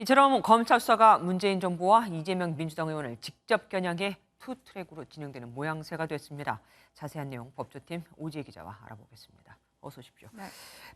이처럼 검찰 수사가 문재인 정부와 이재명 민주당 의원을 직접 겨냥해 투트랙으로 진행되는 모양새가 됐습니다. 자세한 내용 법조팀 오지혜 기자와 알아보겠습니다. 어서 오십시오. 네.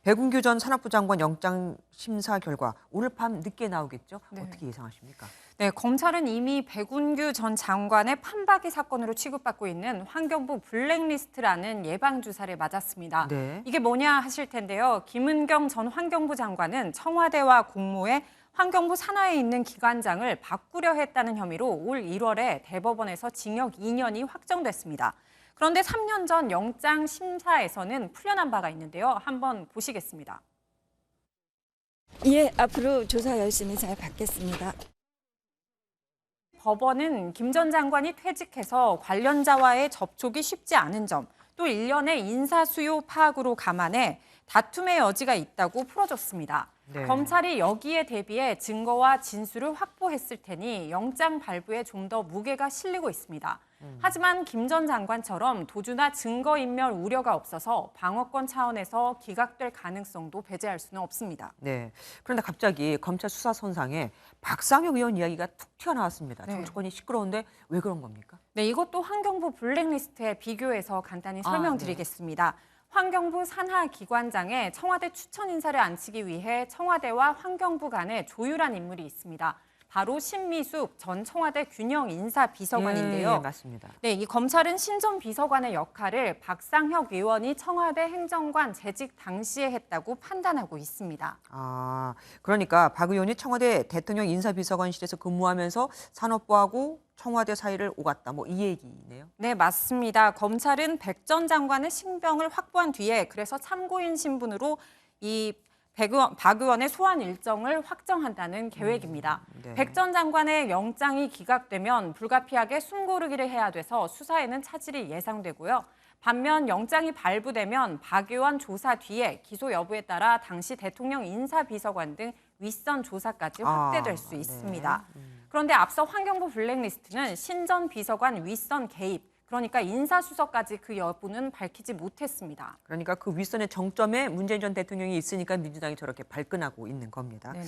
백운규 전 산업부 장관 영장 심사 결과 오늘 밤 늦게 나오겠죠? 네. 어떻게 예상하십니까? 네, 검찰은 이미 백운규 전 장관의 판박이 사건으로 취급받고 있는 환경부 블랙리스트라는 예방주사를 맞았습니다. 네. 이게 뭐냐 하실 텐데요. 김은경 전 환경부 장관은 청와대와 공모해 환경부 산하에 있는 기관장을 바꾸려 했다는 혐의로 올 1월에 대법원에서 징역 2년이 확정됐습니다. 그런데 3년 전 영장 심사에서는 풀려난 바가 있는데요. 한번 보시겠습니다. 예, 앞으로 조사 열심히 잘 받겠습니다. 법원은 김 전 장관이 퇴직해서 관련자와의 접촉이 쉽지 않은 점, 또 일련의 인사수요 파악으로 감안해 다툼의 여지가 있다고 풀어줬습니다. 네. 검찰이 여기에 대비해 증거와 진술을 확보했을 테니 영장 발부에 좀 더 무게가 실리고 있습니다. 하지만 김 전 장관처럼 도주나 증거인멸 우려가 없어서 방어권 차원에서 기각될 가능성도 배제할 수는 없습니다. 네. 그런데 갑자기 검찰 수사선상에 박상혁 의원 이야기가 툭 튀어나왔습니다. 네. 정치권이 시끄러운데 왜 그런 겁니까? 네, 이것도 환경부 블랙리스트에 비교해서 간단히 설명드리겠습니다. 네. 환경부 산하 기관장에 청와대 추천 인사를 앉히기 위해 청와대와 환경부 간에 조율한 인물이 있습니다. 바로 신미숙 전 청와대 균형 인사비서관인데요. 네, 맞습니다. 네, 이 검찰은 신 전 비서관의 역할을 박상혁 의원이 청와대 행정관 재직 당시에 했다고 판단하고 있습니다. 아, 그러니까 박 의원이 청와대 대통령 인사비서관실에서 근무하면서 산업부하고 청와대 사이를 오갔다. 뭐 이 얘기네요. 네, 맞습니다. 검찰은 백 전 장관의 신병을 확보한 뒤에 그래서 참고인 신분으로 이 박 의원의 소환 일정을 확정한다는 계획입니다. 네. 백 전 장관의 영장이 기각되면 불가피하게 숨고르기를 해야 돼서 수사에는 차질이 예상되고요. 반면 영장이 발부되면 박 의원 조사 뒤에 기소 여부에 따라 당시 대통령 인사비서관 등 윗선 조사까지 확대될 수 있습니다. 네. 그런데 앞서 환경부 블랙리스트는 신 전 비서관 윗선 개입, 그러니까 인사수석까지 그 여부는 밝히지 못했습니다. 그러니까 그 윗선의 정점에 문재인 전 대통령이 있으니까 민주당이 저렇게 발끈하고 있는 겁니다. 네네.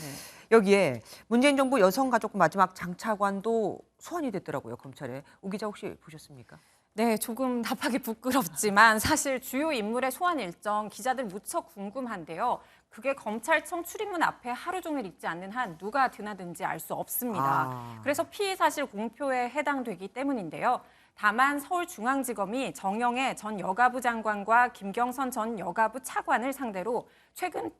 여기에 문재인 정부 여성가족부 마지막 장차관도 소환이 됐더라고요, 검찰에. 오 기자 혹시 보셨습니까? 네, 조금 답하기 부끄럽지만 사실 주요 인물의 소환 일정 기자들 무척 궁금한데요. 그게 검찰청 출입문 앞에 하루 종일 있지 않는 한 누가 드나든지 알 수 없습니다. 그래서 피의 사실 공표에 해당되기 때문인데요. 다만 서울중앙지검이 정영애 전 여가부 장관과 김경선 전 여가부 차관을 상대로 최근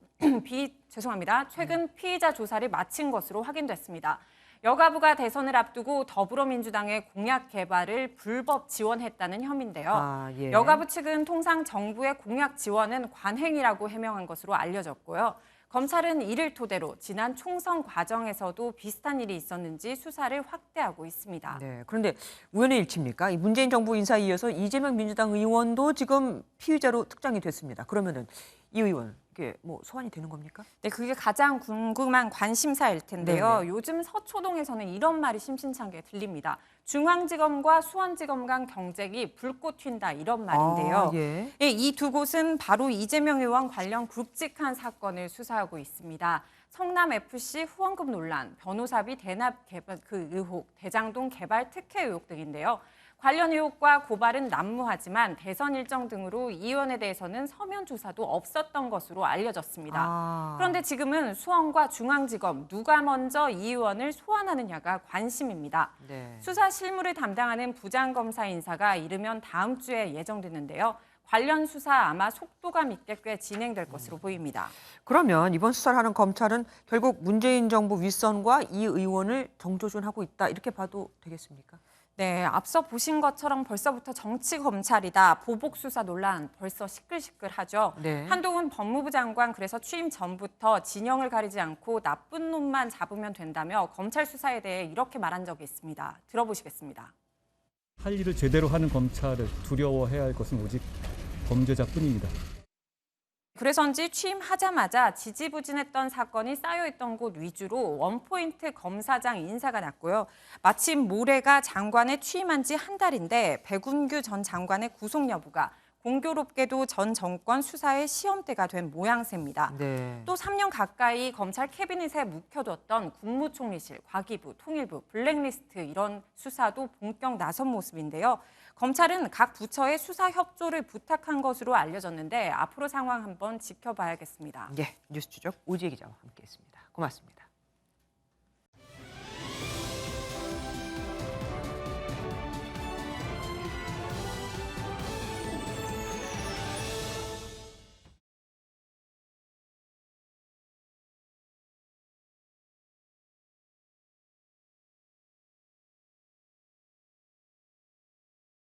피의자 조사를 마친 것으로 확인됐습니다. 여가부가 대선을 앞두고 더불어민주당의 공약 개발을 불법 지원했다는 혐의인데요. 예. 여가부 측은 통상 정부의 공약 지원은 관행이라고 해명한 것으로 알려졌고요. 검찰은 이를 토대로 지난 총선 과정에서도 비슷한 일이 있었는지 수사를 확대하고 있습니다. 네, 그런데 우연의 일치입니까? 이 문재인 정부 인사에 이어서 이재명 민주당 의원도 지금 피의자로 특정이 됐습니다. 그러면은 이 의원 이게 뭐 소환이 되는 겁니까? 네, 그게 가장 궁금한 관심사일 텐데요. 네네. 요즘 서초동에서는 이런 말이 심심찮게 들립니다. 중앙지검과 수원지검 간 경쟁이 불꽃 튄다 이런 말인데요. 예. 네, 이 두 곳은 바로 이재명 의원 관련 굵직한 사건을 수사하고 있습니다. 성남FC 후원금 논란, 변호사비 대납 개발 의혹, 대장동 개발 특혜 의혹 등인데요. 관련 의혹과 고발은 난무하지만 대선 일정 등으로 이 의원에 대해서는 서면 조사도 없었던 것으로 알려졌습니다. 그런데 지금은 수원과 중앙지검 누가 먼저 이 의원을 소환하느냐가 관심입니다. 네. 수사 실무를 담당하는 부장검사 인사가 이르면 다음 주에 예정됐는데요. 관련 수사 아마 속도감 있게 꽤 진행될 것으로 보입니다. 그러면 이번 수사를 하는 검찰은 결국 문재인 정부 윗선과 이 의원을 정조준하고 있다 이렇게 봐도 되겠습니까? 네, 앞서 보신 것처럼 벌써부터 정치 검찰이다. 보복 수사 논란 벌써 시끌시끌하죠. 네. 한동훈 법무부 장관 그래서 취임 전부터 진영을 가리지 않고 나쁜 놈만 잡으면 된다며 검찰 수사에 대해 이렇게 말한 적이 있습니다. 들어보시겠습니다. 할 일을 제대로 하는 검찰을 두려워해야 할 것은 오직 범죄자뿐입니다. 그래서인지 취임하자마자 지지부진했던 사건이 쌓여있던 곳 위주로 원포인트 검사장 인사가 났고요. 마침 모레가 장관에 취임한 지 한 달인데 백운규 전 장관의 구속 여부가 공교롭게도 전 정권 수사의 시험대가 된 모양새입니다. 네. 또 3년 가까이 검찰 캐비닛에 묵혀뒀던 국무총리실, 과기부, 통일부, 블랙리스트 이런 수사도 본격 나선 모습인데요. 검찰은 각 부처의 수사 협조를 부탁한 것으로 알려졌는데 앞으로 상황 한번 지켜봐야겠습니다. 예, 뉴스추적 오지혜 기자와 함께했습니다. 고맙습니다.